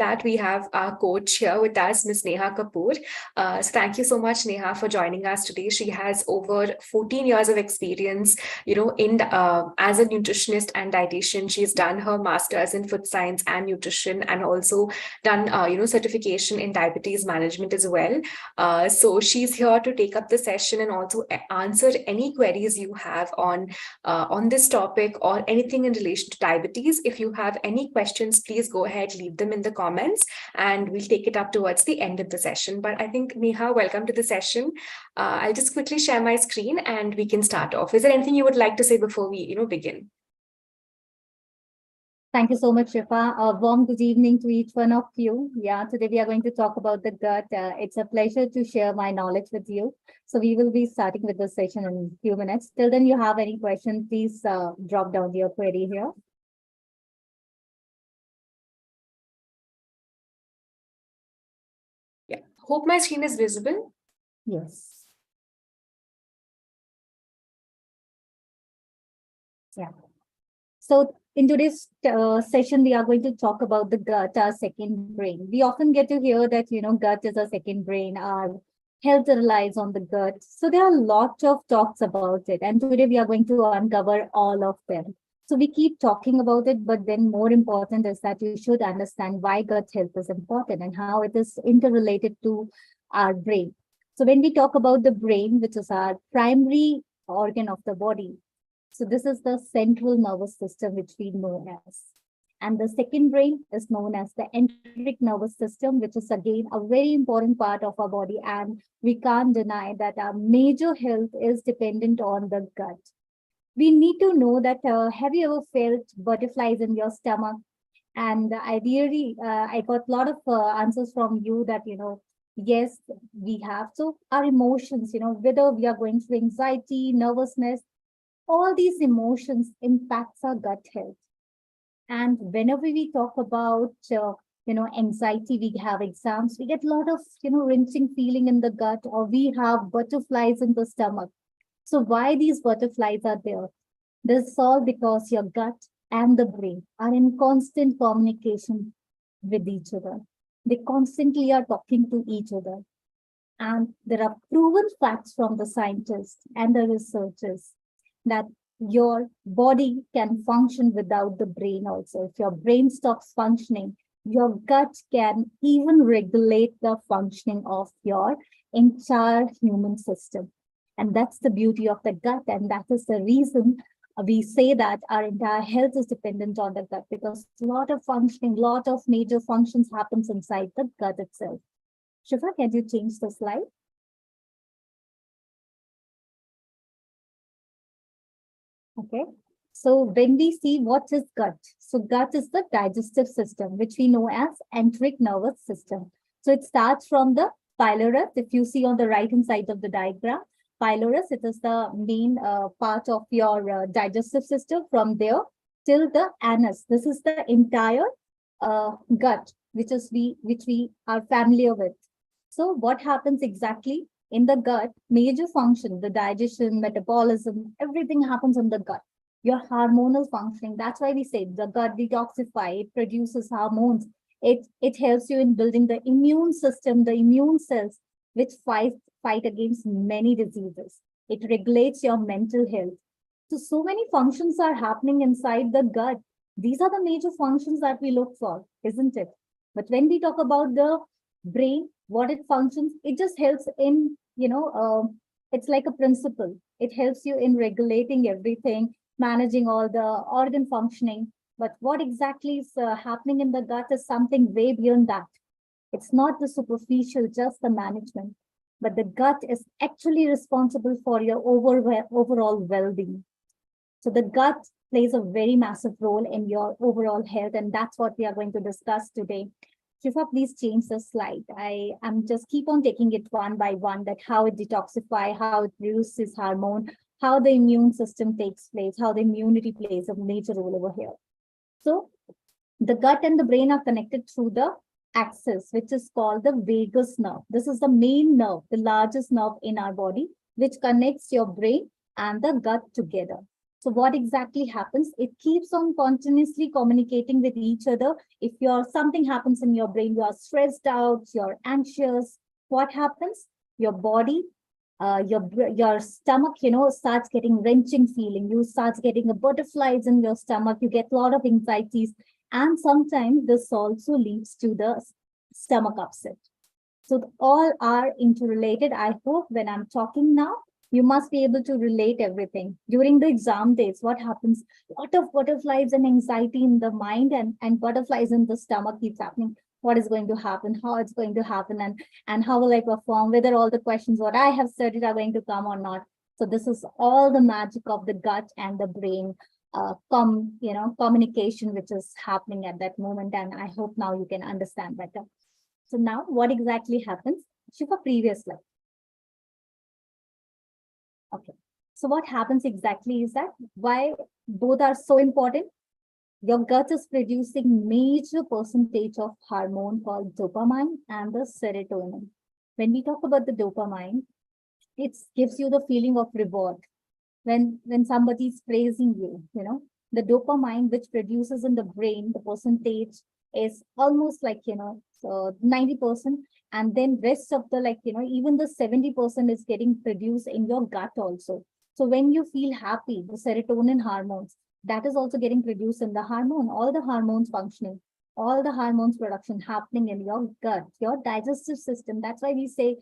that, we have our coach here with us, Ms. Neha Kapoor. So thank you so much, Neha, for joining us today. She has over 14 years of experience, in as a nutritionist and dietitian. She's done her master's in food science and nutrition, and also done, certification in diabetes management as well. So she's here to take up the session and also answer any queries you have on this topic or anything in relation to diabetes. If you have any questions, please go ahead, leave them in the comments, and we'll take it up towards the end of the session. But I think, Neha, welcome to the session. I'll just quickly share my screen and we can start off. Is there anything you would like to say before we, begin? Thank you so much, Shifa. A warm good evening to each one of you. Yeah, today we are going to talk about the gut. It's a pleasure to share my knowledge with you. So we will be starting with the session in a few minutes. Till then, you have any question, please drop down your query here. Yeah, hope my screen is visible. Yes. Yeah. So in today's session, we are going to talk about the gut, our second brain. We often get to hear that, gut is our second brain, our health relies on the gut. So there are a lot of talks about it. And today we are going to uncover all of them. So we keep talking about it, but then more important is that you should understand why gut health is important and how it is interrelated to our brain. So when we talk about the brain, which is our primary organ of the body, so this is the central nervous system, which we know as. And the second brain is known as the enteric nervous system, which is again a very important part of our body. And we can't deny that our major health is dependent on the gut. We need to know that, have you ever felt butterflies in your stomach? And I got a lot of answers from you that, yes, we have. So our emotions, whether we are going through anxiety, nervousness, all these emotions impacts our gut health. And whenever we talk about, anxiety, we have exams, we get a lot of, wrenching feeling in the gut, or we have butterflies in the stomach. So why these butterflies are there? This is all because your gut and the brain are in constant communication with each other. They constantly are talking to each other. And there are proven facts from the scientists and the researchers that your body can function without the brain also. If your brain stops functioning, your gut can even regulate the functioning of your entire human system. And that's the beauty of the gut. And that is the reason we say that our entire health is dependent on the gut, because a lot of functioning, a lot of major functions happens inside the gut itself. Shifa, can you change the slide? Okay, so when we see what is gut, so gut is the digestive system, which we know as enteric nervous system. So it starts from the pylorus. If you see on the right hand side of the diagram, pylorus, it is the main part of your digestive system. From there till the anus, this is the entire gut, which we are familiar with. So what happens exactly in the gut? Major function, the digestion, metabolism, everything happens in the gut. Your hormonal functioning, that's why we say the gut detoxify, it produces hormones. It helps you in building the immune system, the immune cells, which fight against many diseases. It regulates your mental health. So many functions are happening inside the gut. These are the major functions that we look for, isn't it? But when we talk about the brain, what it functions, it just helps in, it's like a principle. It helps you in regulating everything, managing all the organ functioning. But what exactly is happening in the gut is something way beyond that. It's not the superficial, just the management. But the gut is actually responsible for your overall well-being. So the gut plays a very massive role in your overall health, and that's what we are going to discuss today. Shifa, please change the slide. I am just keep on taking it one by one, that how it detoxifies, how it produces hormone, how the immune system takes place, how the immunity plays a major role over here. So the gut and the brain are connected through the axis, which is called the vagus nerve. This is the main nerve, the largest nerve in our body, which connects your brain and the gut together. So what exactly happens? It keeps on continuously communicating with each other. If something happens in your brain, you are stressed out, you're anxious, what happens? Your body, your stomach, starts getting wrenching feeling. You start getting a butterflies in your stomach. You get a lot of anxieties, and sometimes this also leads to the stomach upset. So all are interrelated. I hope when I'm talking now, you must be able to relate everything. During the exam days, what happens? A lot of butterflies and anxiety in the mind, and butterflies in the stomach keeps happening. What is going to happen? How it's going to happen? And how will I perform? Whether all the questions what I have studied are going to come or not. So this is all the magic of the gut and the brain communication which is happening at that moment. And I hope now you can understand better. So now what exactly happens? Shiva, previous slide. Okay. So what happens exactly is that why both are so important? Your gut is producing major percentage of hormone called dopamine and the serotonin. When we talk about the dopamine, it gives you the feeling of reward. When somebody is praising you, the dopamine which produces in the brain, the percentage is almost like, so 90%. And then rest of the even the 70% is getting produced in your gut also. So when you feel happy, the serotonin hormones, that is also getting produced in the hormone, all the hormones functioning, all the hormones production happening in your gut, your digestive system. That's why we say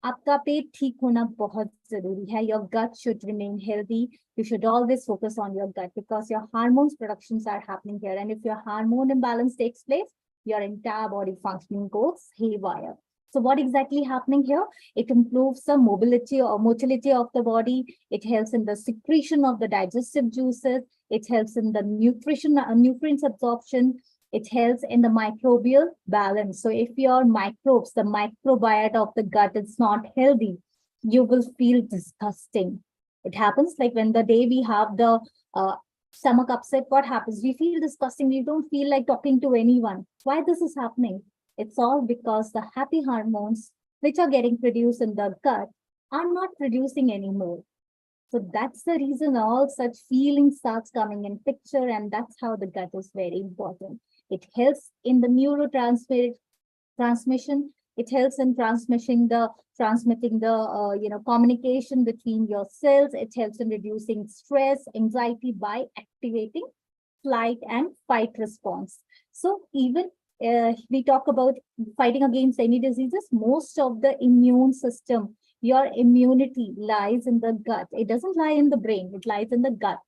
आपका पेट ठीक होना बहुत जरूरी है. Your gut should remain healthy. You should always focus on your gut because your hormones productions are happening here. And if your hormone imbalance takes place, your entire body functioning goes haywire. So what exactly happening here? It improves the mobility or motility of the body. It helps in the secretion of the digestive juices. It helps in the nutrients absorption. It helps in the microbial balance. So if your microbes, the microbiota of the gut is not healthy, you will feel disgusting. It happens like when the day we have the stomach upset, what happens? We feel disgusting. We don't feel like talking to anyone. Why this is happening? It's all because the happy hormones, which are getting produced in the gut, are not producing anymore. So that's the reason all such feelings starts coming in picture, and that's how the gut is very important. It helps in the transmission. It helps in transmitting the communication between your cells. It helps in reducing stress, anxiety by activating flight and fight response. So even we talk about fighting against any diseases, most of the immune system, your immunity lies in the gut. It doesn't lie in the brain, it lies in the gut,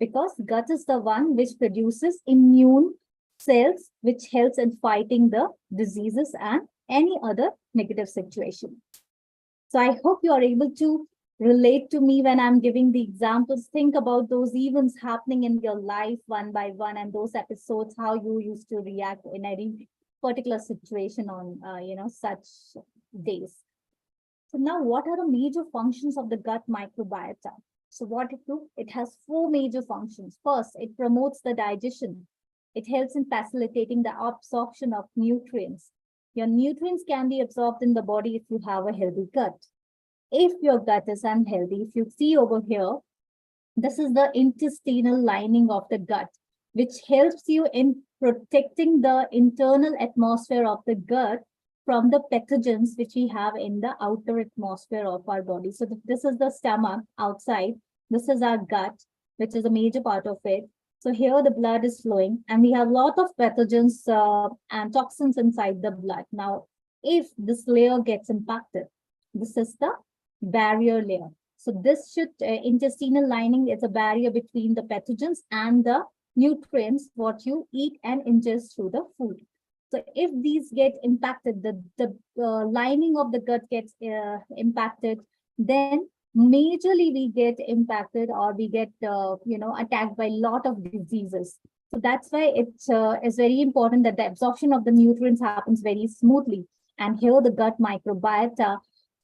because gut is the one which produces immune cells, which helps in fighting the diseases and any other negative situation. So I hope you are able to relate to me when I'm giving the examples. Think about those events happening in your life one by one, and those episodes, how you used to react in any particular situation on, such days. So now what are the major functions of the gut microbiota? So what it do? It has 4 major functions. First, it promotes the digestion. It helps in facilitating the absorption of nutrients. Your nutrients can be absorbed in the body if you have a healthy gut. If your gut is unhealthy, if you see over here, this is the intestinal lining of the gut, which helps you in protecting the internal atmosphere of the gut from the pathogens which we have in the outer atmosphere of our body. So this is the stomach outside. This is our gut, which is a major part of it. So here the blood is flowing, and we have a lot of pathogens and toxins inside the blood. Now, if this layer gets impacted, this is the barrier layer. So this should, intestinal lining is a barrier between the pathogens and the nutrients, what you eat and ingest through the food. So if these get impacted, the lining of the gut gets impacted, then majorly we get impacted, or we get attacked by a lot of diseases. So that's why it is very important that the absorption of the nutrients happens very smoothly. And here the gut microbiota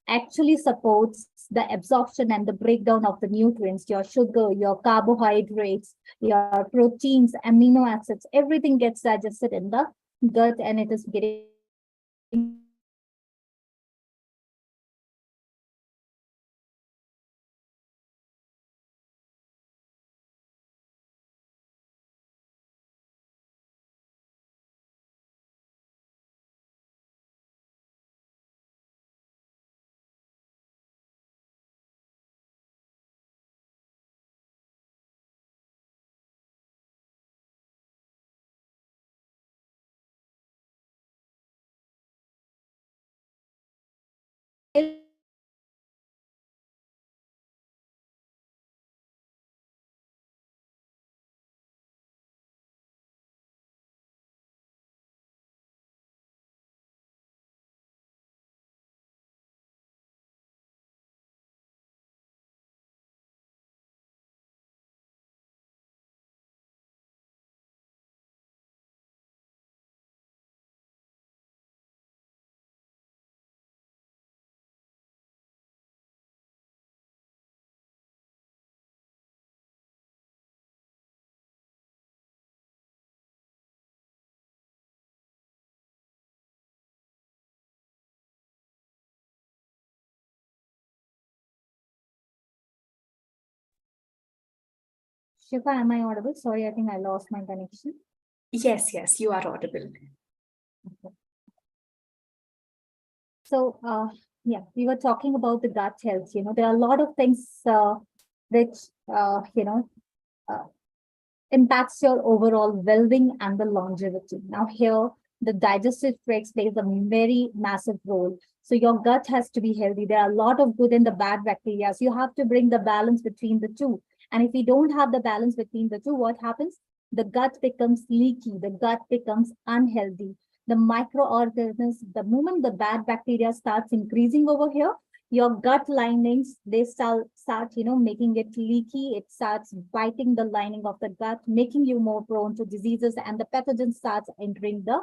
actually supports the absorption and the breakdown of the nutrients, your sugar, your carbohydrates, your proteins, amino acids, everything gets digested in the gut, and it is getting Shifa, am I audible? Sorry, I think I lost my connection. Yes, you are audible. Okay. So, yeah, we were talking about the gut health. There are a lot of things which, uh, impacts your overall well-being and the longevity. Now here, the digestive tract plays a very massive role. So your gut has to be healthy. There are a lot of good and the bad bacteria. So you have to bring the balance between the two. And if we don't have the balance between the two, what happens? The gut becomes leaky. The gut becomes unhealthy. The microorganisms, the moment the bad bacteria starts increasing over here, your gut linings, they start making it leaky. It starts biting the lining of the gut, making you more prone to diseases, and the pathogen starts entering the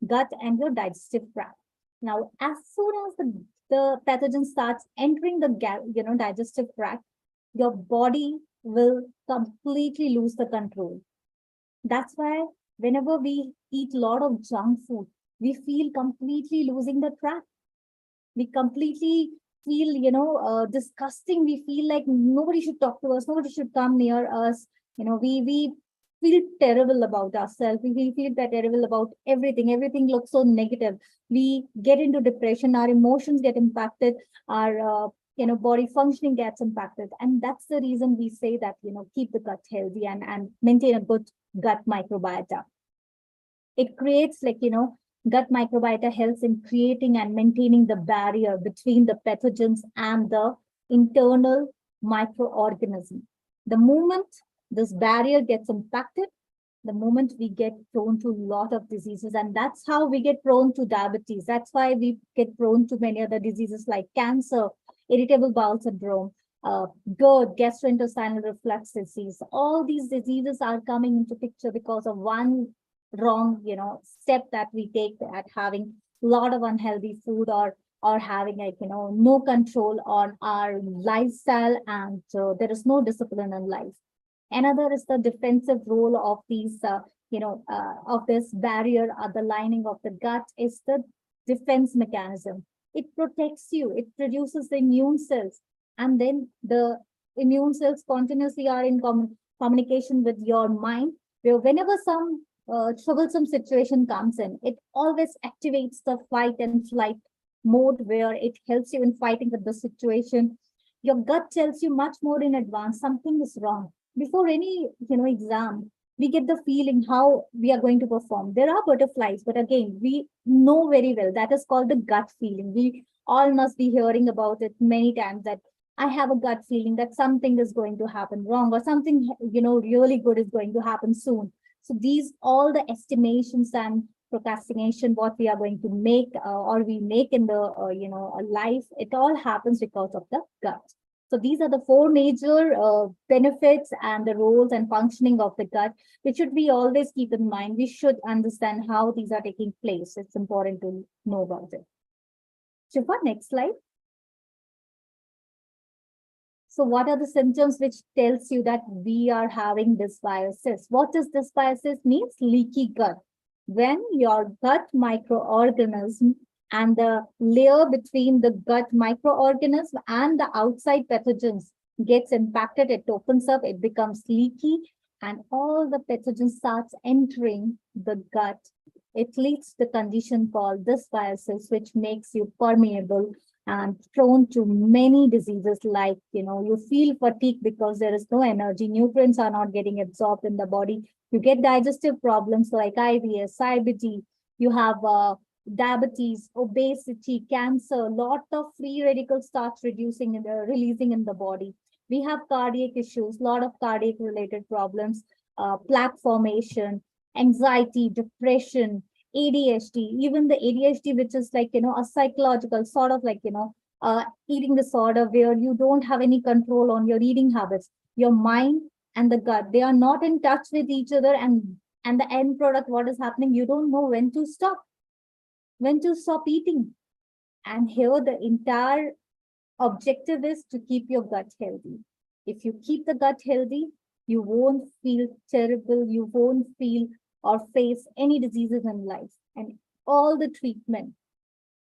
gut and your digestive tract. Now, as soon as the pathogen starts entering the digestive tract, your body will completely lose the control. That's why whenever we eat a lot of junk food, we feel completely losing the track. We completely feel disgusting. We feel like nobody should talk to us, nobody should come near us. We feel terrible about ourselves. We feel terrible about everything looks so negative. We get into depression, our emotions get impacted, our body functioning gets impacted. And that's the reason we say that keep the gut healthy and maintain a good gut microbiota. It creates gut microbiota helps in creating and maintaining the barrier between the pathogens and the internal microorganism. The moment this barrier gets impacted, the moment we get prone to a lot of diseases, and that's how we get prone to diabetes. That's why we get prone to many other diseases like cancer, irritable bowel syndrome, GERD, gastrointestinal reflux disease. All these diseases are coming into picture because of one wrong step that we take at having a lot of unhealthy food, or having no control on our lifestyle, and there is no discipline in life. Another is the defensive role of these of this barrier at the lining of the gut is the defense mechanism. It protects you, it produces the immune cells, and then the immune cells continuously are in communication with your mind, where whenever some troublesome situation comes in, it always activates the fight and flight mode, where it helps you in fighting with the situation. Your gut tells you much more in advance something is wrong. Before any exam, we get the feeling how we are going to perform. There are butterflies, but again, we know very well that is called the gut feeling. We all must be hearing about it many times, that I have a gut feeling that something is going to happen wrong, or something really good is going to happen soon. So these all the estimations and procrastination, what we are going to make or we make in the life, it all happens because of the gut. So these are the four major benefits and the roles and functioning of the gut, which should we always keep in mind. We should understand how these are taking place. It's important to know about it. Shifa, next slide. So what are the symptoms which tells you that we are having dysbiosis? What does dysbiosis means? Leaky gut. When your gut microorganism and the layer between the gut microorganism and the outside pathogens gets impacted, it opens up, it becomes leaky, and all the pathogens starts entering the gut. It leads to the condition called dysbiosis, which makes you permeable and prone to many diseases, like you feel fatigue because there is no energy, nutrients are not getting absorbed in the body. You get digestive problems like IBS, IBD. You have diabetes, obesity, cancer, lot of free radicals starts releasing in the body. We have cardiac issues, lot of cardiac related problems, plaque formation, anxiety, depression, ADHD, even the ADHD, which is like, a psychological sort of like, eating disorder where you don't have any control on your eating habits. Your mind and the gut, they are not in touch with each other. And the end product, what is happening? You don't know when to stop eating. And here the entire objective is to keep your gut healthy. If you keep the gut healthy, you won't feel terrible, you won't feel or face any diseases in life. And all the treatment,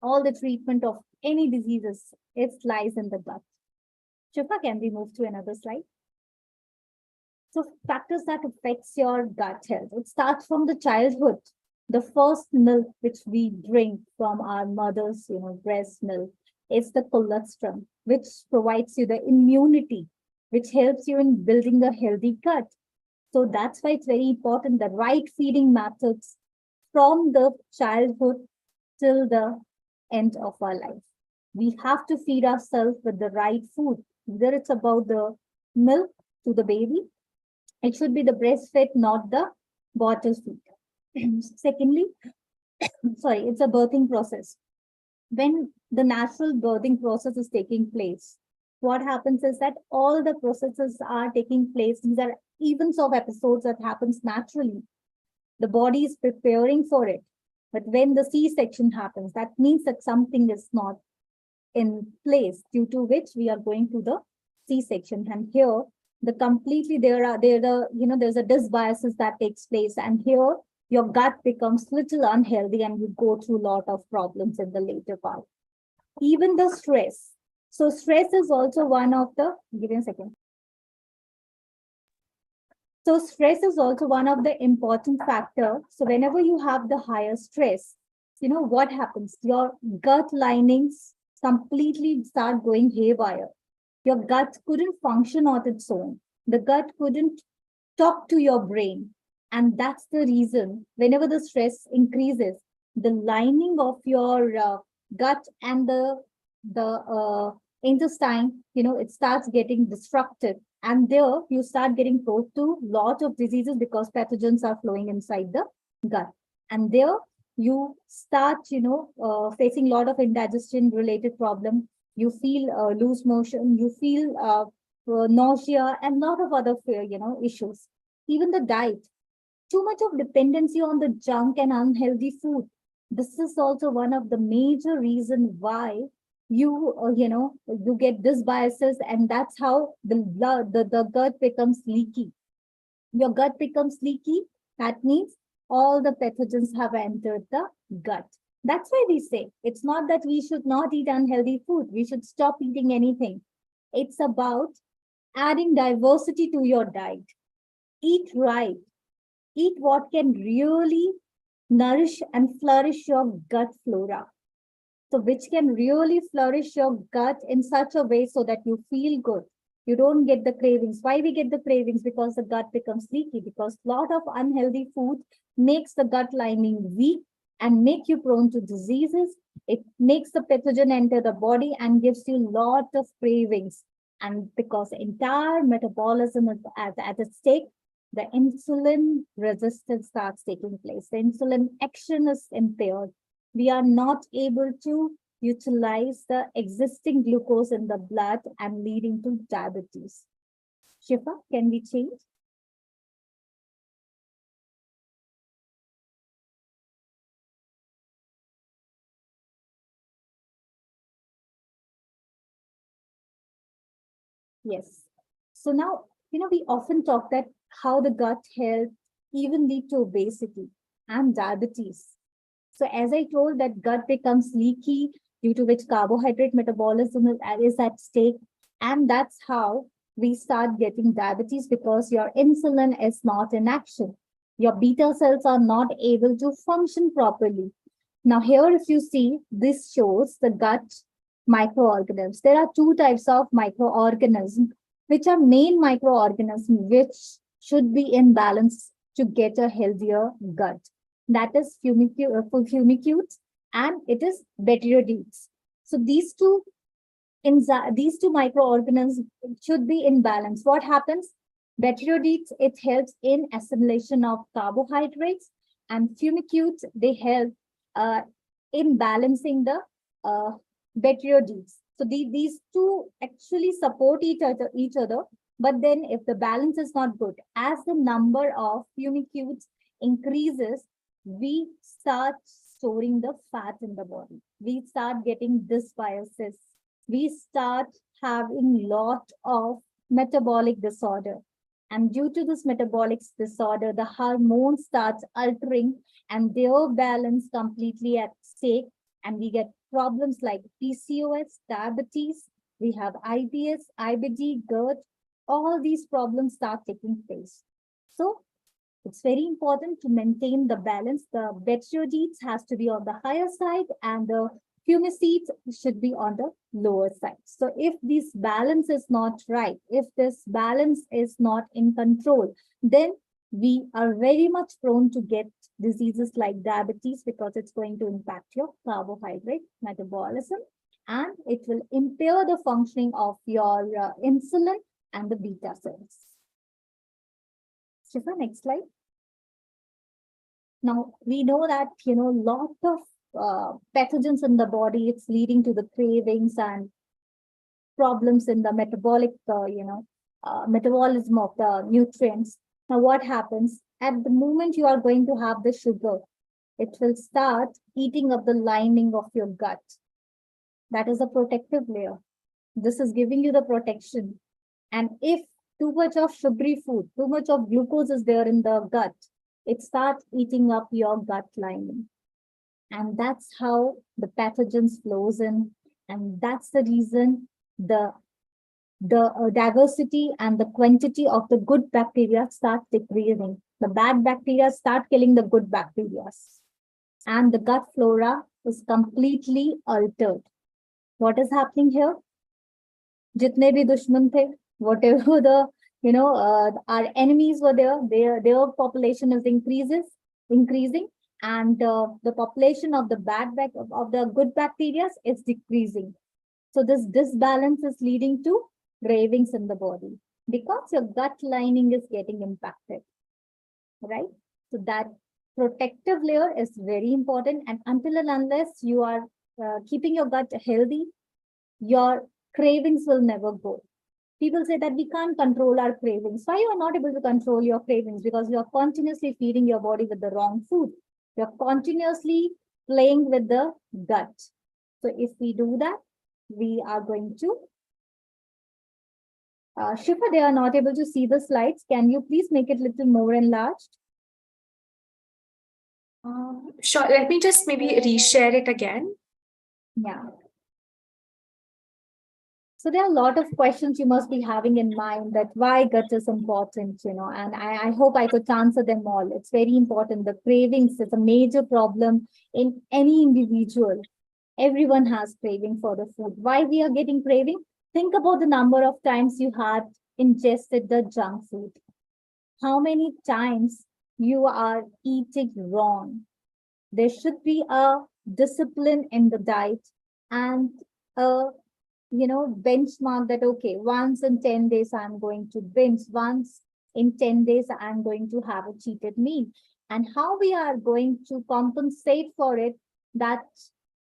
all the treatment of any diseases, it lies in the gut. Shifa, can we move to another slide? So factors that affects your gut health. It starts from the childhood. The first milk which we drink from our mother's, breast milk is the colostrum, which provides you the immunity, which helps you in building a healthy gut. So that's why it's very important, the right feeding methods from the childhood till the end of our life. We have to feed ourselves with the right food. Whether it's about the milk to the baby, it should be the breastfed, not the bottle feed. Secondly, sorry, it's a birthing process. When the natural birthing process is taking place, what happens is that all the processes are taking place. These are events of episodes that happens naturally. The body is preparing for it. But when the C-section happens, that means that something is not in place, due to which we are going to the C-section. And here, there's a dysbiosis that takes place. And here, your gut becomes little unhealthy and you go through a lot of problems in the later part. Even the stress. So stress is also one of the, give me a second. So stress is also one of the important factor. So whenever you have the higher stress, what happens? Your gut linings completely start going haywire. Your gut couldn't function on its own. The gut couldn't talk to your brain. And that's the reason whenever the stress increases, the lining of your gut and the intestine, it starts getting disrupted. And there you start getting prone to lot of diseases because pathogens are flowing inside the gut. And there you start, facing a lot of indigestion related problem. You feel loose motion, you feel nausea and a lot of other, issues. Even the diet, too much of dependency on the junk and unhealthy food. This is also one of the major reason why you get dysbiosis, and that's how the gut becomes leaky. Your gut becomes leaky. That means all the pathogens have entered the gut. That's why we say it's not that we should not eat unhealthy food. We should stop eating anything. It's about adding diversity to your diet. Eat right. Eat what can really nourish and flourish your gut flora. So which can really flourish your gut in such a way so that you feel good. You don't get the cravings. Why we get the cravings? Because the gut becomes leaky, because a lot of unhealthy food makes the gut lining weak and make you prone to diseases. It makes the pathogen enter the body and gives you a lot of cravings. And because the entire metabolism is at stake, the insulin resistance starts taking place. The insulin action is impaired. We are not able to utilize the existing glucose in the blood and leading to diabetes. Shifa, can we change? Yes. So now, we often talk that how the gut health even lead to obesity and diabetes. So as I told, that gut becomes leaky due to which carbohydrate metabolism is at stake. And that's how we start getting diabetes, because your insulin is not in action. Your beta cells are not able to function properly. Now here, if you see, this shows the gut microorganisms. There are two types of microorganisms, which are main microorganisms, which should be in balance to get a healthier gut. That is fumicutes and it is bacteroides. So these two microorganisms should be in balance. What happens? Bacteroides, it helps in assimilation of carbohydrates, and fumicutes, they help uh, in balancing the uh, bacteroides. So these two actually support each other. But then if the balance is not good, as the number of fumicutes increases, we start storing the fat in the body. We start getting dysbiosis. We start having lot of metabolic disorder. And due to this metabolic disorder, the hormone starts altering and their balance completely at stake. And we get problems like PCOS, diabetes, we have IBS, IBD, GERD, all these problems start taking place. So it's very important to maintain the balance. The bacteroides has to be on the higher side and the fumicides should be on the lower side. So if this balance is not right, if this balance is not in control, then we are very much prone to get diseases like diabetes, because it's going to impact your carbohydrate metabolism and it will impair the functioning of your insulin and the beta cells. Shifa, next slide. Now, we know that, lot of pathogens in the body, it's leading to the cravings and problems in the metabolic, metabolism of the nutrients. Now, what happens? At the moment you are going to have the sugar, it will start eating up the lining of your gut. That is a protective layer. This is giving you the protection. And if too much of sugary food, too much of glucose is there in the gut, it starts eating up your gut lining. And that's how the pathogens flows in. And that's the reason the diversity and the quantity of the good bacteria start decreasing. The bad bacteria start killing the good bacteria. And the gut flora is completely altered. What is happening here? Jitne bhi dushman the, whatever the our enemies were there, their population is increasing, and the population of the of the good bacteria is decreasing. So this disbalance is leading to cravings in the body because your gut lining is getting impacted, right? So that protective layer is very important, and until and unless you are keeping your gut healthy, your cravings will never go. People say that we can't control our cravings. Why you are not able to control your cravings? Because you are continuously feeding your body with the wrong food. You're continuously playing with the gut. So if we do that, we are going to Shifa, they are not able to see the slides. Can you please make it a little more enlarged? Sure. Let me just maybe reshare it again. Yeah. So there are a lot of questions you must be having in mind, that why gut is important, and I hope I could answer them all. It's very important. The cravings is a major problem in any individual. Everyone has craving for the food. Why we are getting craving? Think about the number of times you had ingested the junk food. How many times you are eating wrong? There should be a discipline in the diet and a benchmark that, okay, once in 10 days, I'm going to binge. Once in 10 days, I'm going to have a cheated meal. And how we are going to compensate for it, that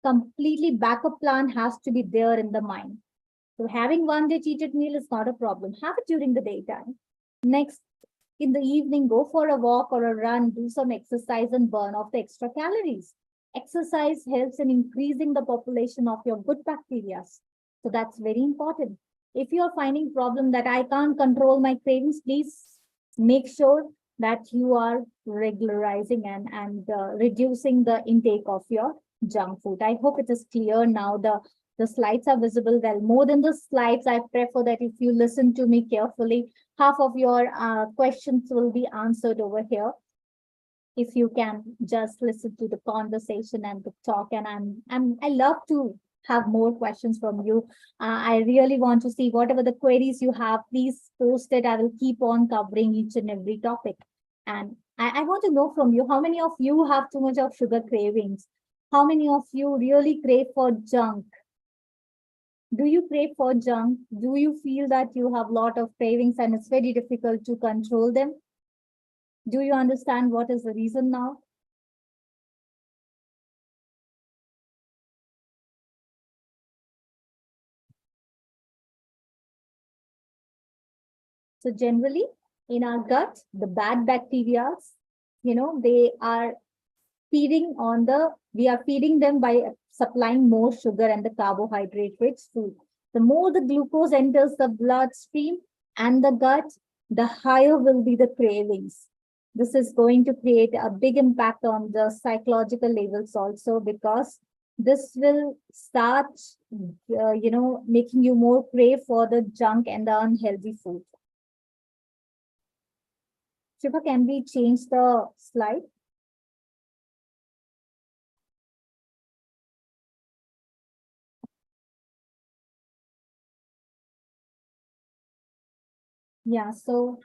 completely backup plan has to be there in the mind. So having one day cheated meal is not a problem. Have it during the daytime. Next, in the evening, go for a walk or a run, do some exercise and burn off the extra calories. Exercise helps in increasing the population of your good bacteria. So that's very important. If you're finding problem that I can't control my cravings, please make sure that you are regularizing and reducing the intake of your junk food. I hope it is clear now. The slides are visible well. More than the slides, I prefer that if you listen to me carefully, half of your questions will be answered over here. If you can just listen to the conversation and the talk, and I love to have more questions from you. I really want to see whatever the queries you have, please post it. I will keep on covering each and every topic. And I want to know from you, how many of you have too much of sugar cravings? How many of you really crave for junk? Do you crave for junk? Do you feel that you have a lot of cravings and it's very difficult to control them? Do you understand what is the reason now? So generally, in our gut, the bad bacteria, they are feeding on we are feeding them by supplying more sugar and the carbohydrate rich food. The more the glucose enters the bloodstream and the gut, the higher will be the cravings. This is going to create a big impact on the psychological levels also, because this will start, making you more crave for the junk and the unhealthy food. Shiva, can we change the slide? Yeah, so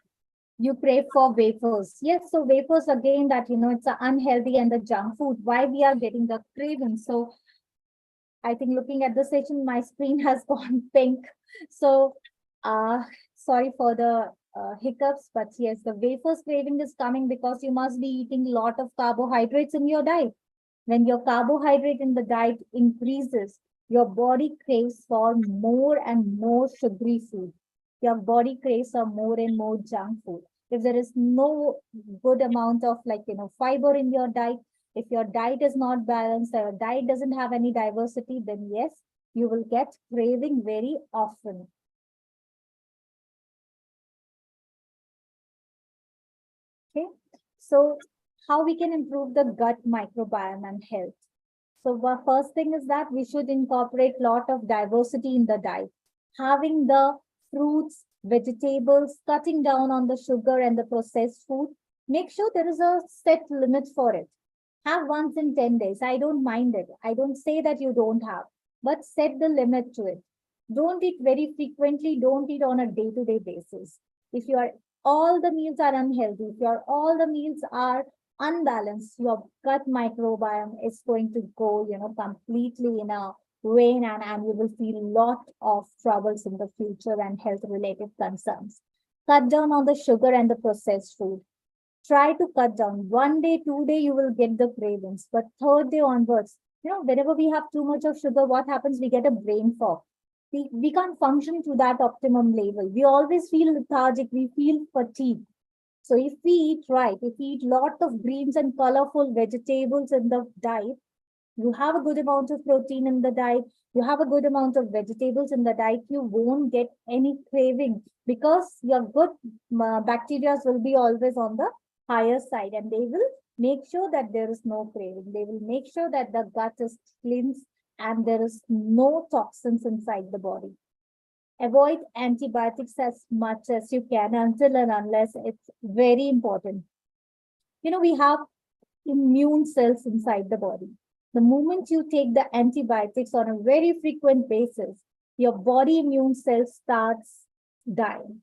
you crave for wafers. Yes, so wafers again, that it's a unhealthy and the junk food. Why we are getting the craving? So I think looking at the session, my screen has gone pink. So sorry for the hiccups, but yes, the wafers craving is coming because you must be eating a lot of carbohydrates in your diet. When your carbohydrate in the diet increases, your body craves for more and more sugary food. Your body craves for more and more junk food. If there is no good amount of fiber in your diet, if your diet is not balanced, your diet doesn't have any diversity, then yes, you will get craving very often. Okay. So how we can improve the gut microbiome and health? So the first thing is that we should incorporate lot of diversity in the diet. Having the fruits, vegetables, cutting down on the sugar and the processed food. Make sure there is a set limit for it. Have once in 10 days. I don't mind it. I don't say that you don't have, but set the limit to it. Don't eat very frequently. Don't eat on a day-to-day basis. If you are all the meals are unhealthy, if your all the meals are unbalanced, your gut microbiome is going to go, completely in a wane, and you will feel a lot of troubles in the future and health related concerns. Cut down on the sugar and the processed food. Try to cut down. One day, 2 day, you will get the cravings, but third day onwards, whenever we have too much of sugar, what happens? We get a brain fog. We can't function to that optimum level. We always feel lethargic. We feel fatigued. So if we eat right, if we eat lot of greens and colorful vegetables in the diet, you have a good amount of protein in the diet, you have a good amount of vegetables in the diet, you won't get any craving, because your good bacteria will be always on the higher side, and they will make sure that there is no craving. They will make sure that the gut is cleansed and there is no toxins inside the body. Avoid antibiotics as much as you can until and unless it's very important. We have immune cells inside the body. The moment you take the antibiotics on a very frequent basis, your body immune cells starts dying.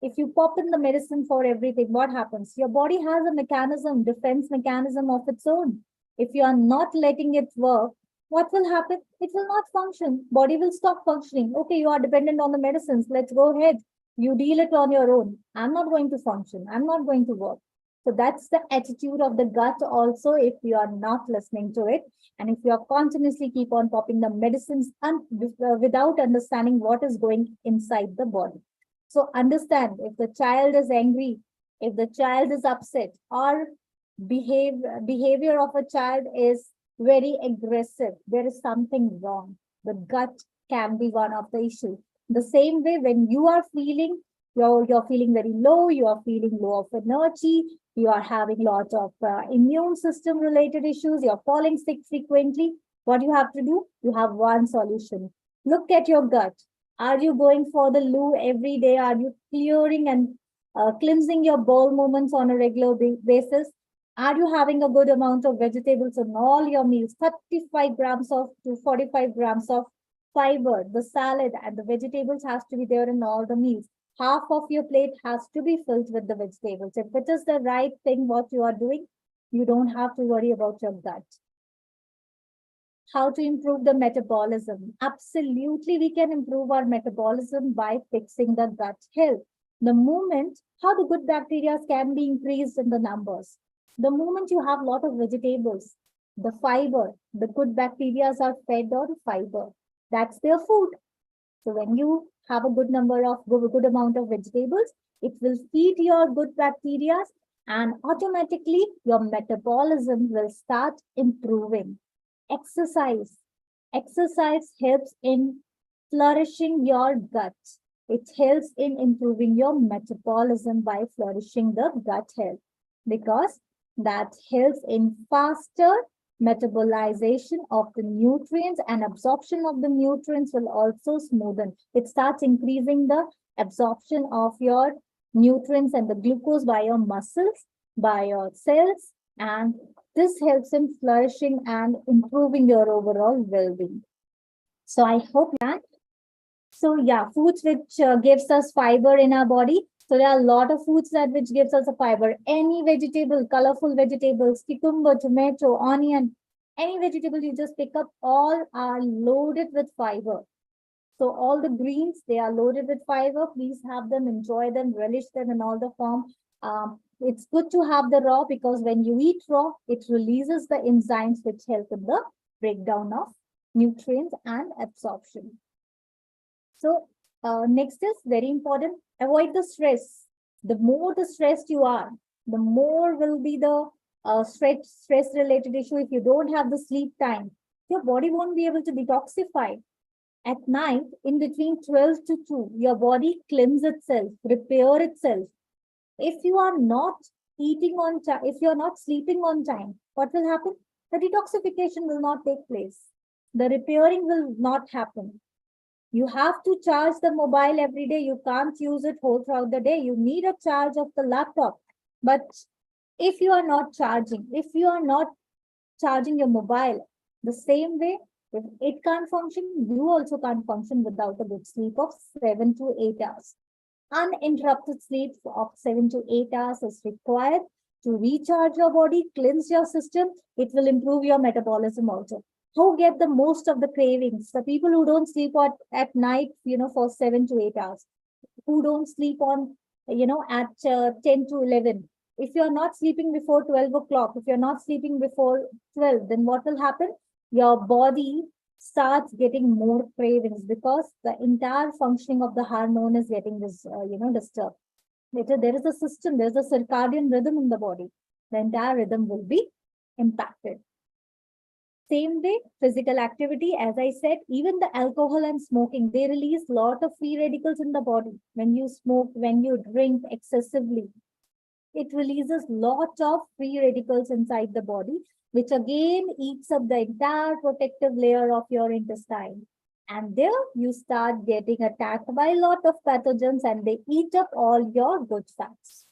If you pop in the medicine for everything, what happens? Your body has a mechanism, defense mechanism of its own. If you are not letting it work, what will happen? It will not function. Body will stop functioning. Okay, you are dependent on the medicines. Let's go ahead. You deal it on your own. I'm not going to function. I'm not going to work. So that's the attitude of the gut also, if you are not listening to it. And if you are continuously keep on popping the medicines without understanding what is going inside the body. So understand, if the child is angry, if the child is upset, or behavior of a child is very aggressive, there is something wrong. The gut can be one of the issues. The same way, when you are feeling, you're feeling very low, you are feeling low of energy, you are having lot of immune system related issues, you're falling sick frequently, what you have to do? You have one solution. Look at your gut. Are you going for the loo every day? Are you clearing and cleansing your bowel movements on a regular basis? Are you having a good amount of vegetables in all your meals? 35 grams of to 45 grams of fiber. The salad and the vegetables has to be there in all the meals. Half of your plate has to be filled with the vegetables. If it is the right thing what you are doing, you don't have to worry about your gut. how to improve the metabolism. Absolutely, we can improve our metabolism by fixing the gut health. The moment how the good bacteria can be increased in the numbers. The moment you have a lot of vegetables, the fiber, the good bacteria are fed on fiber. That's their food. So when you have a good number of good amount of vegetables, it will feed your good bacteria and automatically your metabolism will start improving. Exercise. Exercise helps in flourishing your gut. It helps in improving your metabolism by flourishing the gut health because that helps in faster metabolization of the nutrients and absorption of the nutrients will also smoothen. It starts increasing the absorption of your nutrients and the glucose by your muscles, by your cells, and this helps in flourishing and improving your overall well-being. So I hope that. So yeah, foods which gives us fiber in our body. So there are a lot of foods that which gives us a fiber. Any vegetable, colorful vegetables, cucumber, tomato, onion, any vegetable you just pick up, all are loaded with fiber. So all the greens, they are loaded with fiber. Please have them, enjoy them, relish them in all the form. It's good to have the raw because when you eat raw, it releases the enzymes which help in the breakdown of nutrients and absorption. So next is very important, avoid the stress. The more the stressed you are, the more will be the stress related issue. If you don't have the sleep time, your body won't be able to detoxify. At night, in between 12 to 2, your body cleanse itself, repair itself. If you are not eating on time, if you are not sleeping on time, what will happen? The detoxification will not take place. The repairing will not happen. You have to charge the mobile every day. You can't use it whole throughout the day. You need a charge of the laptop. But if you are not charging, if you are not charging your mobile the same way, if it can't function, you also can't function without a good sleep of 7 to 8 hours. Uninterrupted sleep of 7 to 8 hours is required to recharge your body, cleanse your system. It will improve your metabolism also. Who get the most of the cravings? The people who don't sleep at night, for 7 to 8 hours, who don't sleep on, at 10 to 11. If you're not sleeping before 12 o'clock, if you're not sleeping before 12, then what will happen? Your body starts getting more cravings because the entire functioning of the hormone is getting disturbed. There is a system, there's a circadian rhythm in the body. The entire rhythm will be impacted. Same way, physical activity, as I said, even the alcohol and smoking, they release a lot of free radicals in the body. When you smoke, when you drink excessively, it releases lot of free radicals inside the body, which again eats up the entire protective layer of your intestine. And there you start getting attacked by a lot of pathogens and they eat up all your good fats.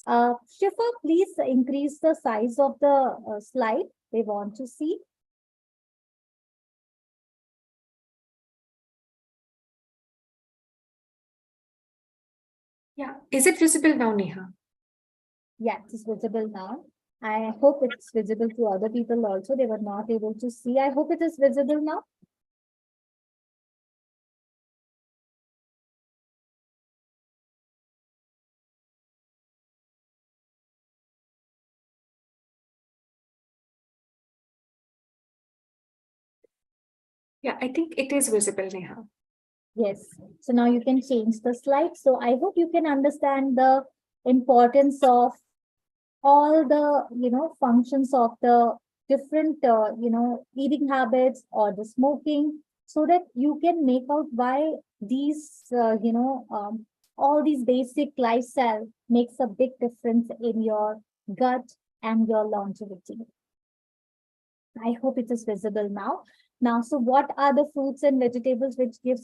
Shifa, please increase the size of the slide they want to see. Yeah. Is it visible now, Neha? Yeah, it is visible now. I hope it's visible to other people also. They were not able to see. I hope it is visible now. Yeah, I think it is visible, Neha. Yes. So now you can change the slide. So I hope you can understand the importance of all the, functions of the different, eating habits or the smoking so that you can make out why these, all these basic lifestyle makes a big difference in your gut and your longevity. I hope it is visible now. Now, so what are the fruits and vegetables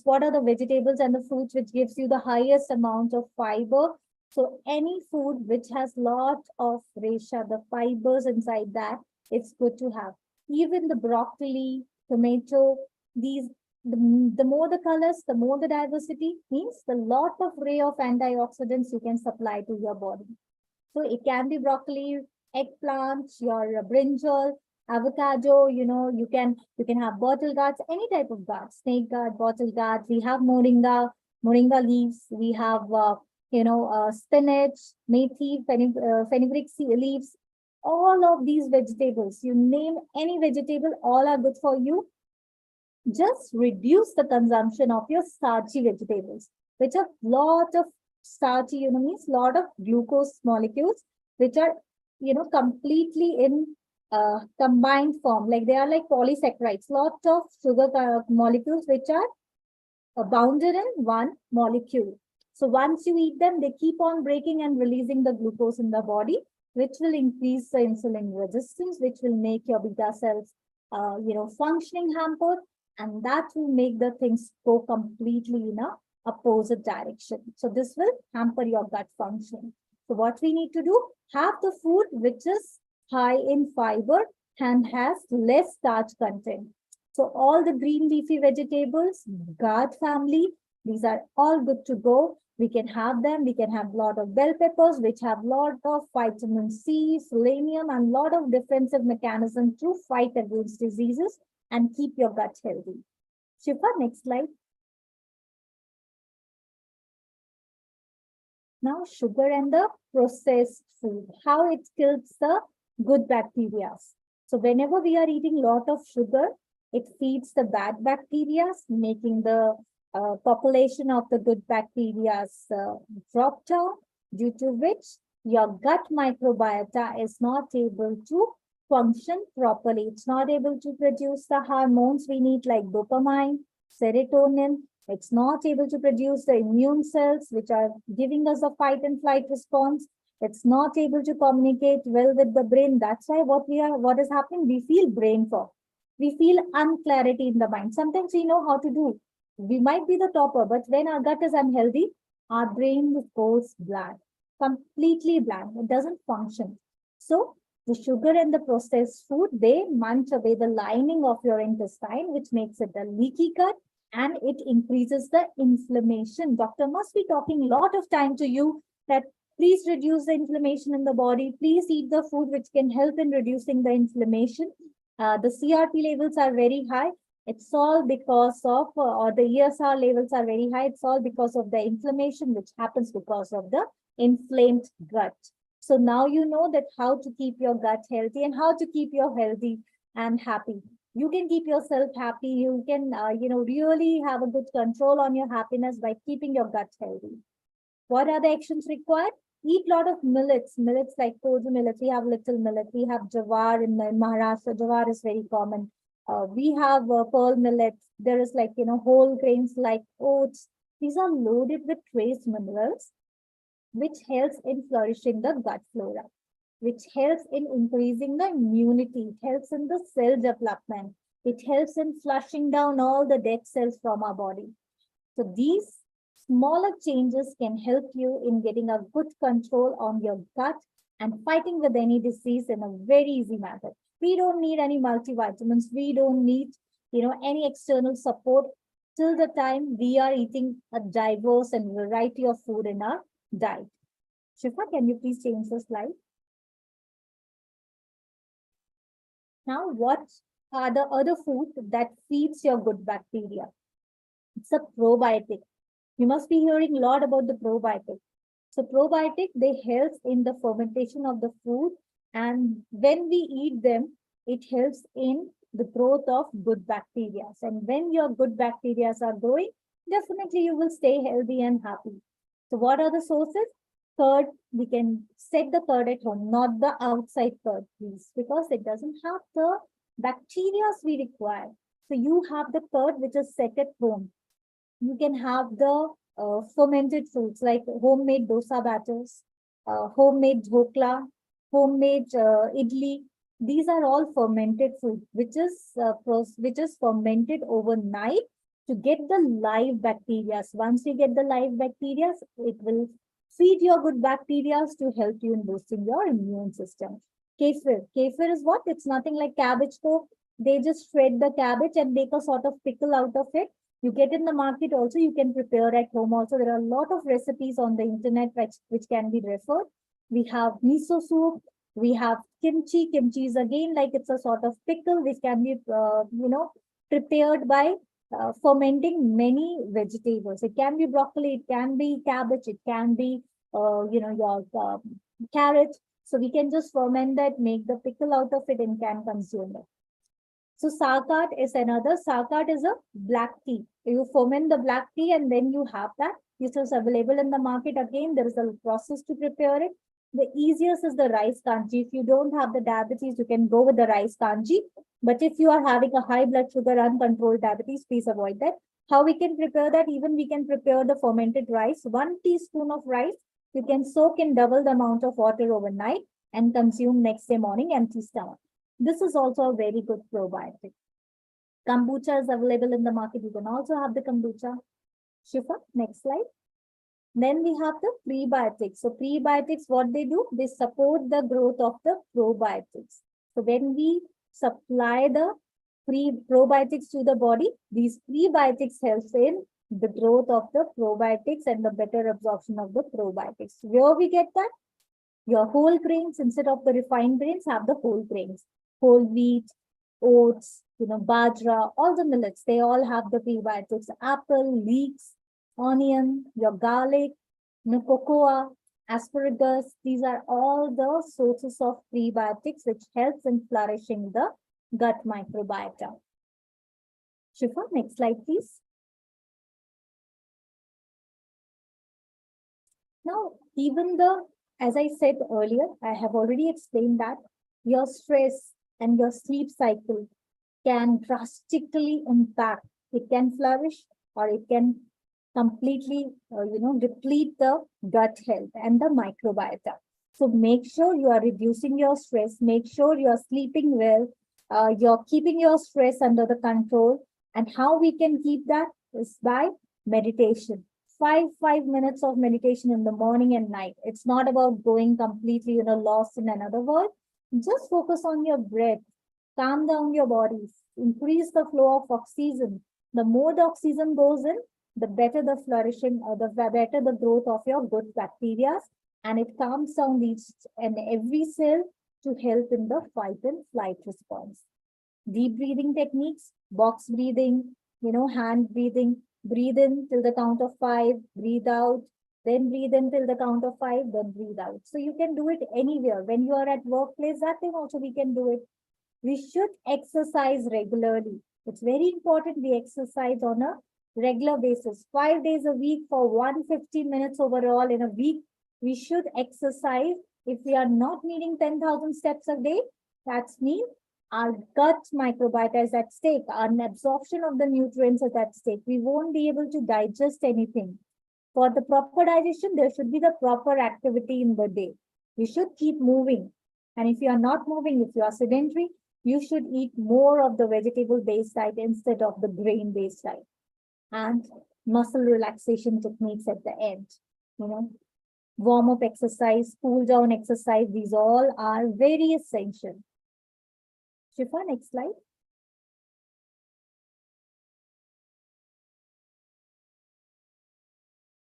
what are the vegetables and the fruits which gives you the highest amount of fiber? So any food which has lot of resha, the fibers inside that, it's good to have. Even the broccoli, tomato, the more the colors, the more the diversity means the lot of ray of antioxidants you can supply to your body. So it can be broccoli, eggplant, your brinjal, avocado, you can have bottle gourds, any type of gourd, snake gourd, bottle gourd. We have moringa leaves. We have spinach, methi, fenugreek leaves. All of these vegetables, you name any vegetable, all are good for you. Just reduce the consumption of your starchy vegetables, which have lot of starchy, means lot of glucose molecules, which are, completely in combined form. Like they are like polysaccharides, lot of sugar molecules, which are bounded in one molecule. So once you eat them, they keep on breaking and releasing the glucose in the body, which will increase the insulin resistance, which will make your beta cells, functioning hampered, and that will make the things go completely in a opposite direction. So this will hamper your gut function. So what we need to do, have the food which is high in fiber and has less starch content. So all the green leafy vegetables, gourd family, these are all good to go. We can have them. We can have a lot of bell peppers, which have a lot of vitamin C, selenium, and a lot of defensive mechanisms to fight against diseases and keep your gut healthy. Shifa, next slide. Now, sugar and the processed food, how it kills the good bacteria. So whenever we are eating a lot of sugar, it feeds the bad bacteria, making the population of the good bacteria drop down, due to which your gut microbiota is not able to function properly. It's not able to produce the hormones we need, like dopamine, serotonin. It's not able to produce the immune cells, which are giving us a fight and flight response. It's not able to communicate well with the brain. That's why what is happening? We feel brain fog. We feel unclarity in the mind. Sometimes we know how to do. We might be the topper, but when our gut is unhealthy, our brain goes blank, completely blank. It doesn't function. So the sugar and the processed food, they munch away the lining of your intestine, which makes it a leaky gut, and it increases the inflammation. Doctor must be talking a lot of time to you that please reduce the inflammation in the body. Please eat the food which can help in reducing the inflammation. The CRP levels are very high. It's all because of, or the ESR levels are very high. It's all because of the inflammation, which happens because of the inflamed gut. So now you know that how to keep your gut healthy and how to keep you healthy and happy. You can keep yourself happy. You can, really have a good control on your happiness by keeping your gut healthy. What are the actions required? Eat a lot of millets like koju millets. We have little millet. We have jawar in Maharashtra. Jawar is very common. We have pearl millets. There is whole grains like oats. These are loaded with trace minerals, which helps in flourishing the gut flora, which helps in increasing the immunity. It helps in the cell development. It helps in flushing down all the dead cells from our body. So these smaller changes can help you in getting a good control on your gut and fighting with any disease in a very easy manner. We don't need any multivitamins. We don't need, any external support till the time we are eating a diverse and variety of food in our diet. Shifa, can you please change the slide? Now, what are the other food that feeds your good bacteria? It's a probiotic. You must be hearing a lot about the probiotic. So probiotic, they help in the fermentation of the food, and when we eat them, it helps in the growth of good bacteria. And when your good bacteria are growing, definitely you will stay healthy and happy. So what are the sources? Curd, we can set the curd at home, not the outside curd, please, because it doesn't have the bacteria we require. So you have the curd which is set at home. You can have the fermented foods like homemade dosa batters, homemade dhokla, homemade idli. These are all fermented food, which is fermented overnight to get the live bacteria. Once you get the live bacteria, it will feed your good bacteria to help you in boosting your immune system. Kefir. Kefir is what? It's nothing like cabbage coke. They just shred the cabbage and make a sort of pickle out of it. You get in the market also. You can prepare at home also. There are a lot of recipes on the internet which can be referred. We have miso soup. We have kimchi. Kimchi is again like it's a sort of pickle which can be, prepared by fermenting many vegetables. It can be broccoli, it can be cabbage, it can be, your carrot. So we can just ferment that, make the pickle out of it, and can consume it. So sarkat is another. Sarkat is a black tea. You ferment the black tea and then you have that. This is available in the market. Again, there is a process to prepare it. The easiest is the rice kanji. If you don't have the diabetes, you can go with the rice kanji. But if you are having a high blood sugar, uncontrolled diabetes, please avoid that. How we can prepare that? Even we can prepare the fermented rice. 1 teaspoon of rice, you can soak in double the amount of water overnight and consume next day morning, empty stomach. This is also a very good probiotic. Kombucha is available in the market. You can also have the kombucha. Shifa, next slide. Then we have the prebiotics. So prebiotics, what they do? They support the growth of the probiotics. So when we supply the probiotics to the body, these prebiotics helps in the growth of the probiotics and the better absorption of the probiotics. Where we get that? Your whole grains, instead of the refined grains, have the whole grains. Whole wheat, oats, bajra, all the millets, they all have the prebiotics. Apple, leeks, onion, your garlic, cocoa, asparagus. These are all the sources of prebiotics which helps in flourishing the gut microbiota. Shifa, next slide, please. Now, as I said earlier, I have already explained that your stress and your sleep cycle can drastically impact. It can flourish or it can completely, deplete the gut health and the microbiota. So make sure you are reducing your stress. Make sure you are sleeping well. You're keeping your stress under the control. And how we can keep that is by meditation. 5 minutes of meditation in the morning and night. It's not about going completely, lost in another world. Just focus on your breath. Calm down your bodies. Increase the flow of oxygen. The more the oxygen goes in, the better the flourishing or the better the growth of your good bacteria, and it calms down each and every cell to help in the fight and flight response. Deep breathing techniques, box breathing, hand breathing, breathe in till the count of 5, breathe out, then breathe in till the count of 5, then breathe out. So you can do it anywhere. When you are at workplace, that thing also we can do it. We should exercise regularly. It's very important we exercise on a regular basis. 5 days a week for 150 minutes overall in a week. We should exercise. If we are not meeting 10,000 steps a day, that means our gut microbiota is at stake. Our absorption of the nutrients is at stake. We won't be able to digest anything. For the proper digestion, there should be the proper activity in the day. We should keep moving. And if you are not moving, if you are sedentary, you should eat more of the vegetable-based diet instead of the grain-based diet. And muscle relaxation techniques at the end. Warm-up exercise, cool-down exercise, these all are very essential. Shifa, next slide.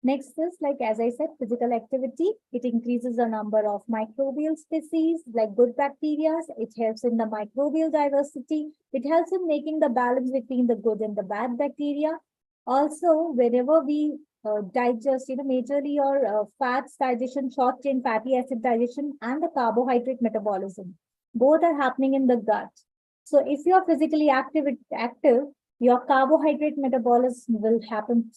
Next is, as I said, physical activity. It increases the number of microbial species like good bacteria. It helps in the microbial diversity. It helps in making the balance between the good and the bad bacteria. Also, whenever we digest, majorly your fats digestion, short chain fatty acid digestion, and the carbohydrate metabolism, both are happening in the gut. So if you are physically active, your carbohydrate metabolism will happen,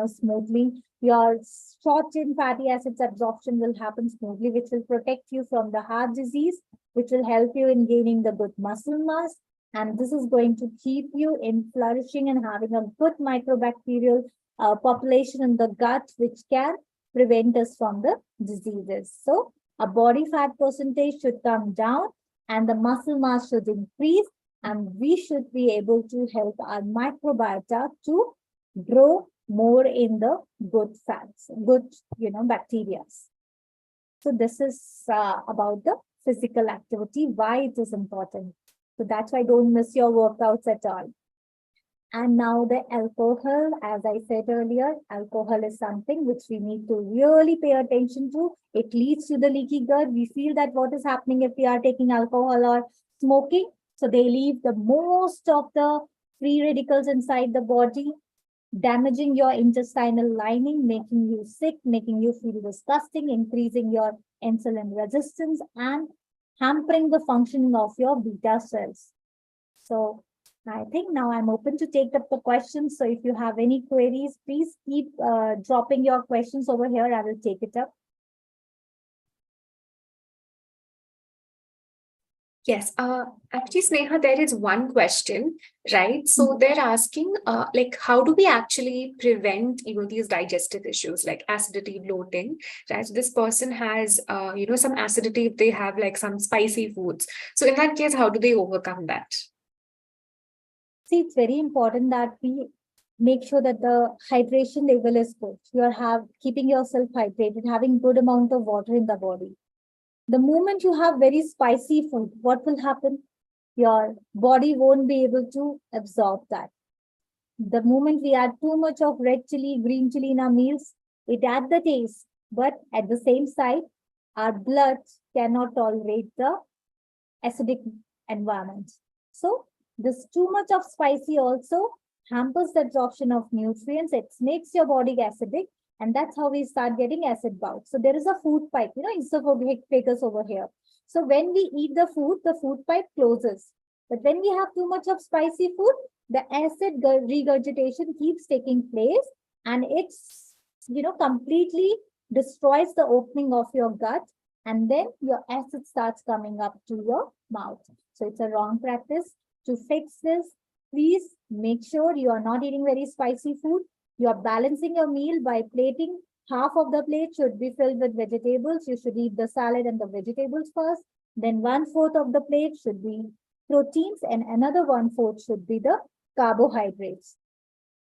smoothly. Your short chain fatty acids absorption will happen smoothly, which will protect you from the heart disease, which will help you in gaining the good muscle mass. And this is going to keep you in flourishing and having a good microbacterial population in the gut, which can prevent us from the diseases. So a body fat percentage should come down and the muscle mass should increase, and we should be able to help our microbiota to grow more in the good fats, good, bacteria. So this is about the physical activity, why it is important. So that's why don't miss your workouts at all. And now the alcohol, as I said earlier, alcohol is something which we need to really pay attention to. It leads to the leaky gut. We feel that what is happening if we are taking alcohol or smoking. So they leave the most of the free radicals inside the body, damaging your intestinal lining, making you sick, making you feel disgusting, increasing your insulin resistance, and hampering the functioning of your beta cells. So I think now I'm open to take up the questions. So if you have any queries, please keep dropping your questions over here. I will take it up. Yes, actually, Sneha, there is one question, right? So they're asking, like, how do we actually prevent, these digestive issues like acidity, bloating, right? So this person has, some acidity if they have like some spicy foods. So in that case, how do they overcome that? See, it's very important that we make sure that the hydration level is good. You are keeping yourself hydrated, having good amount of water in the body. The moment you have very spicy food, what will happen? Your body won't be able to absorb that. The moment we add too much of red chili, green chili in our meals, it adds the taste. But at the same side, our blood cannot tolerate the acidic environment. So this too much of spicy also hampers the absorption of nutrients. It makes your body acidic, and that's how we start getting acid bouts. So there is a food pipe, esophagus over here. So when we eat the food pipe closes. But when we have too much of spicy food, the acid regurgitation keeps taking place, and it's completely destroys the opening of your gut, and then your acid starts coming up to your mouth. So it's a wrong practice. To fix this, please make sure you are not eating very spicy food. You are balancing your meal by plating. Half of the plate should be filled with vegetables. You should eat the salad and the vegetables first. Then 1/4 of the plate should be proteins, and another 1/4 should be the carbohydrates.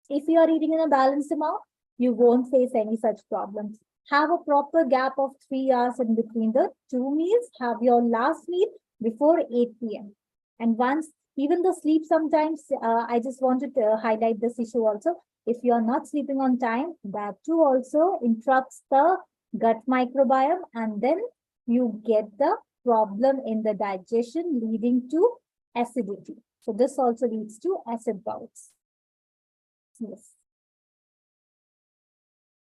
If you are eating in a balanced amount, you won't face any such problems. Have a proper gap of 3 hours in between the two meals. Have your last meal before 8 p.m. And once, even the sleep sometimes, I just wanted to highlight this issue also. If you are not sleeping on time, that too also interrupts the gut microbiome, and then you get the problem in the digestion leading to acidity. So this also leads to acid bouts. Yes.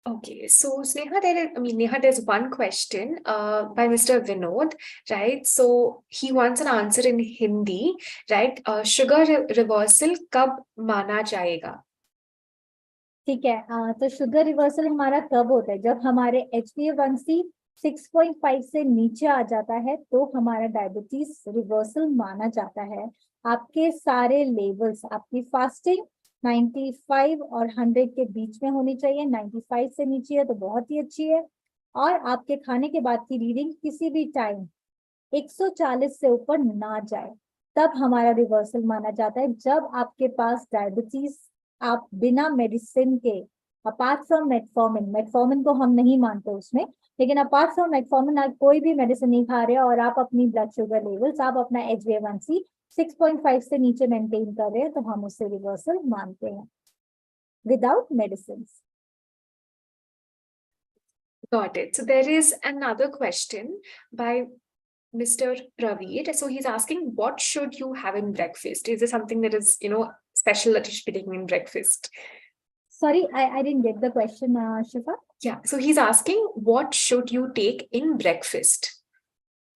Okay, so Neha, there's one question by Mr. Vinod, right? So he wants an answer in Hindi, right? Sugar reversal कब माना जाएगा? ठीक है, तो sugar reversal हमारा कब होता है? जब हमारे HbA1c 6.5 से नीचे आ जाता है तो हमारा डायबिटीज रिवर्सल माना जाता है। आपके सारे लेवल्स, आपकी फास्टिंग 95 और 100 के बीच में होनी चाहिए। 95 से नीचे है तो बहुत ही अच्छी है, और आपके खाने के बाद की रीडिंग किसी भी टाइम 140 से ऊपर ना जाए, तब हमारा रिवर्सल माना जाता है। जब आपके पास डायबिटीज, आप बिना मेडिसिन के, अपार्ट फ्रॉम मेटफॉर्मिन, मेटफॉर्मिन को हम नहीं मानते उसमें, लेकिन अपार्ट फ्रॉम मेटफॉर्मिन आप कोई भी मेडिसिन नहीं खा रहे और आप अपनी ब्लड शुगर लेवल्स, आप अपना HbA1c 6.5 से नीचे मेंटेन कर रहे हैं, तो हम उससे रिवर्सल मानते हैं without medicine. Got it. So there is another question by Mr. Praveer. So he's asking, what should you have in breakfast? Is there something that is, special that you should be taking in breakfast? Sorry, I didn't get the question, Shifa. Yeah. So he's asking, what should you take in breakfast?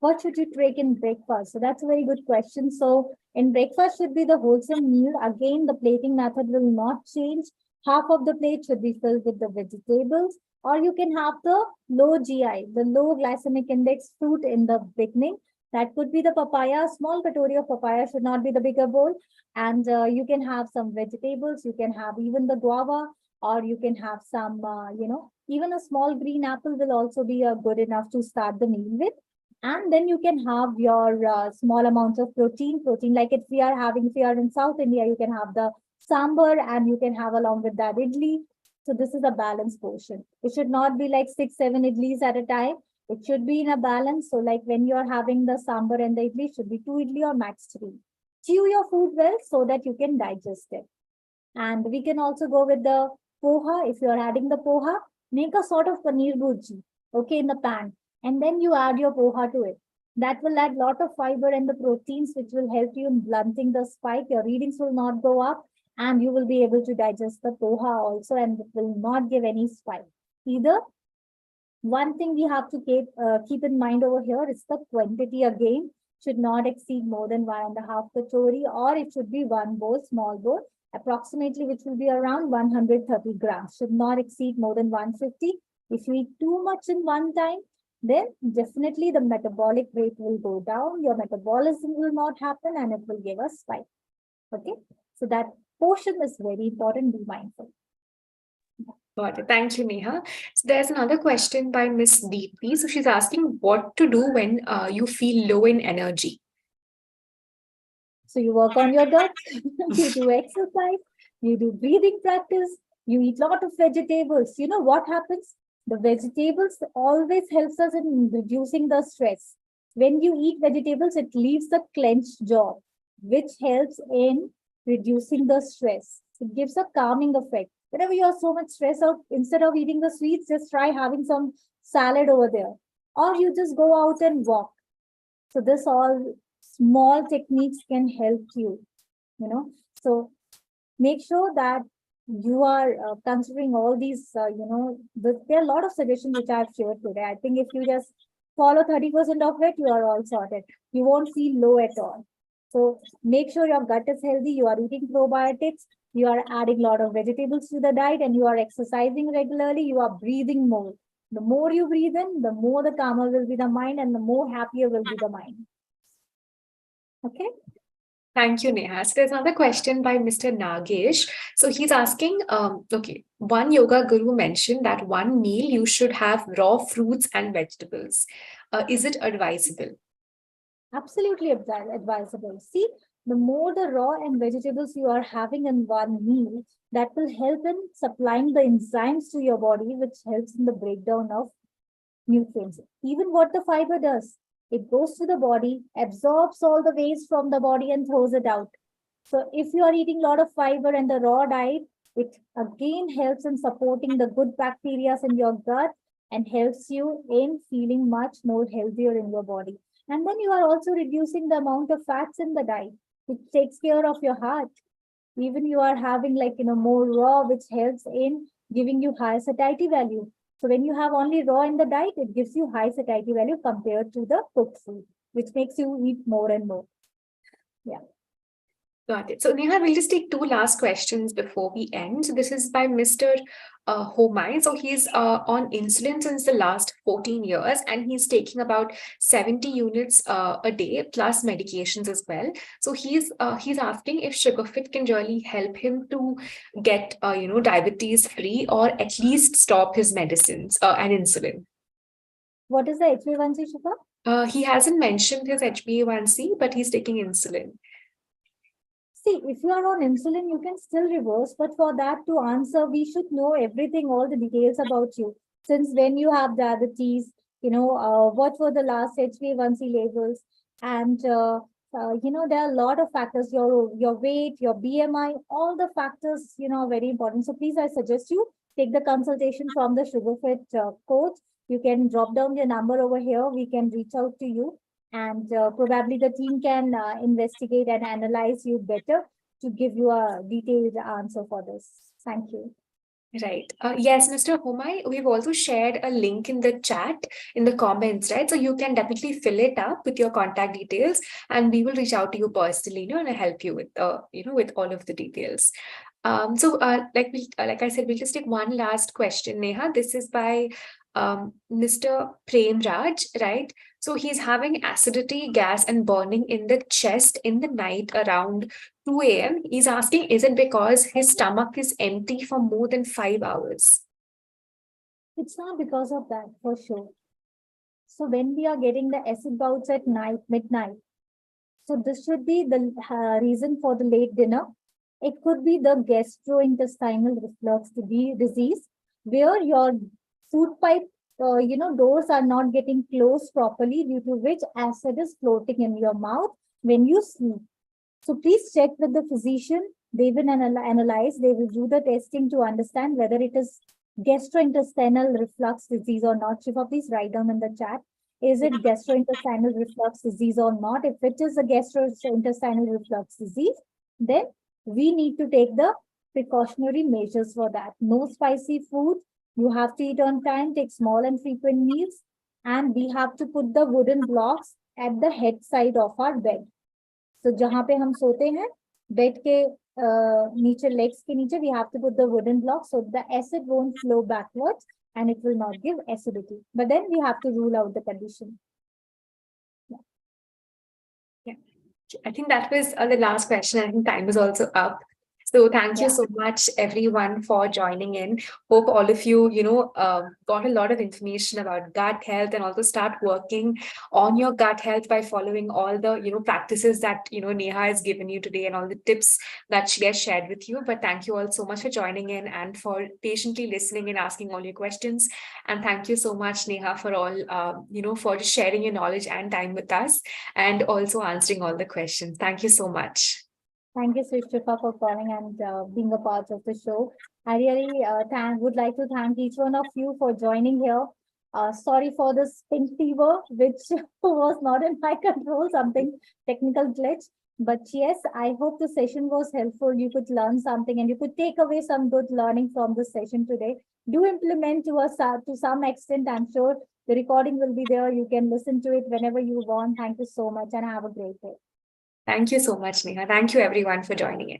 What should you take in breakfast? So that's a very good question. So in breakfast should be the wholesome meal. Again, the plating method will not change. Half of the plate should be filled with the vegetables, or you can have the low GI, the low glycemic index fruit in the beginning. That could be the papaya. Small katori of papaya should not be the bigger bowl. And you can have some vegetables. You can have even the guava, or you can have some, even a small green apple will also be good enough to start the meal with. And then you can have your small amounts of protein. Like if we are in South India, you can have the sambar, and you can have along with that idli. So this is a balanced portion. It should not be like 6-7 idlis at a time. It should be in a balance. So like when you're having the sambar and the idli, should be 2 idli or max 3. Chew your food well so that you can digest it. And we can also go with the poha. If you are adding the poha, make a sort of paneer bhurji, okay, in the pan. And then you add your poha to it. That will add lot of fiber and the proteins, which will help you in blunting the spike. Your readings will not go up, and you will be able to digest the poha also, and it will not give any spike. Either one thing we have to keep in mind over here is the quantity again should not exceed more than 1.5 kachori, or it should be one bowl, small bowl, approximately, which will be around 130 grams. Should not exceed more than 150. If you eat too much in one time, then definitely the metabolic rate will go down. Your metabolism will not happen, and it will give a spike. Okay, so that portion is very important. Be mindful. Got it. Thank you, Neha. So there's another question by Miss Deepti. So she's asking what to do when you feel low in energy. So you work on your gut, you do exercise, you do breathing practice, you eat lot of vegetables. You know what happens? The vegetables always helps us in reducing the stress. When you eat vegetables, it leaves the clenched jaw, which helps in reducing the stress. It gives a calming effect. Whenever you are so much stressed out, instead of eating the sweets, just try having some salad over there. Or you just go out and walk. So this all small techniques can help you, So make sure that you are considering all these, there are a lot of suggestions which I've shared today. I think if you just follow 30% of it, you are all sorted. You won't feel low at all. So make sure your gut is healthy. You are eating probiotics. You are adding a lot of vegetables to the diet, and you are exercising regularly. You are breathing more. The more you breathe in, the more the calmer will be the mind, and the more happier will be the mind. Okay. Thank you, Neha. So there's another question by Mr. Nagesh. So he's asking, okay, one yoga guru mentioned that one meal you should have raw fruits and vegetables. Is it advisable? Absolutely advisable. See, the more the raw and vegetables you are having in one meal, that will help in supplying the enzymes to your body, which helps in the breakdown of nutrients. Even what the fiber does, it goes to the body, absorbs all the waste from the body and throws it out. So if you are eating a lot of fiber and the raw diet, it again helps in supporting the good bacteria in your gut and helps you in feeling much more healthier in your body. And then you are also reducing the amount of fats in the diet, which takes care of your heart. Even you are having more raw, which helps in giving you high satiety value. So when you have only raw in the diet, it gives you high satiety value compared to the cooked food, which makes you eat more and more. Yeah. Got it. So Neha, we'll just take two last questions before we end. So this is by Mr. Homai. So he's on insulin since the last 14 years, and he's taking about 70 units a day plus medications as well. So he's asking if Sugarfit can really help him to get diabetes free, or at least stop his medicines and insulin. What is the HbA1c, sugar? He hasn't mentioned his HbA1c, but he's taking insulin. See, if you are on insulin, you can still reverse, but for that to answer, we should know everything, all the details about you. Since when you have diabetes, what were the last HbA1c levels, and there are a lot of factors. Your weight, your BMI, all the factors, are very important. So please, I suggest you take the consultation from the Sugarfit coach. You can drop down your number over here. We can reach out to you, and probably the team can investigate and analyze you better to give you a detailed answer for this. Thank you. Right. Yes, Mr. Homai, we've also shared a link in the chat, in the comments, right? So you can definitely fill it up with your contact details, and we will reach out to you personally, and help you with, with all of the details. Like I said, we'll just take one last question, Neha. This is by Mr. Prem Raj, right? So he's having acidity, gas, and burning in the chest in the night around 2 a.m. He's asking, is it because his stomach is empty for more than 5 hours? It's not because of that, for sure. So when we are getting the acid bouts at night, midnight, so this should be the reason for the late dinner. It could be the gastrointestinal reflux disease, where your food pipe, doors are not getting closed properly, due to which acid is floating in your mouth when you sleep. So please check with the physician They will analyze, they will do the testing to understand whether it is gastrointestinal reflux disease or not. Shifa, please write down in the chat. Is it gastrointestinal reflux disease or not? If it is a gastrointestinal reflux disease, then we need to take the precautionary measures for that. No spicy food. You have to eat on time, take small and frequent meals, and we have to put the wooden blocks at the head side of our bed. So जहाँ पे हम सोते हैं, bed के नीचे, legs के नीचे, we have to put the wooden block so the acid won't flow backwards and it will not give acidity. But then we have to rule out the condition. Yeah. I think that was the last question. I think time is also up. So thank you so much, everyone, for joining in. Hope all of you, got a lot of information about gut health, and also start working on your gut health by following all the, practices that, Neha has given you today and all the tips that she has shared with you. But thank you all so much for joining in and for patiently listening and asking all your questions. And thank you so much, Neha, for all, for just sharing your knowledge and time with us, and also answering all the questions. Thank you so much. Thank you, Srishtifa, for calling and being a part of the show. I really would like to thank each one of you for joining here. Sorry for the pink fever, which was not in my control, something technical glitch. But yes, I hope the session was helpful. You could learn something and you could take away some good learning from the session today. Do implement to some extent. I'm sure the recording will be there. You can listen to it whenever you want. Thank you so much and have a great day. Thank you so much, Neha. Thank you, everyone, for joining in.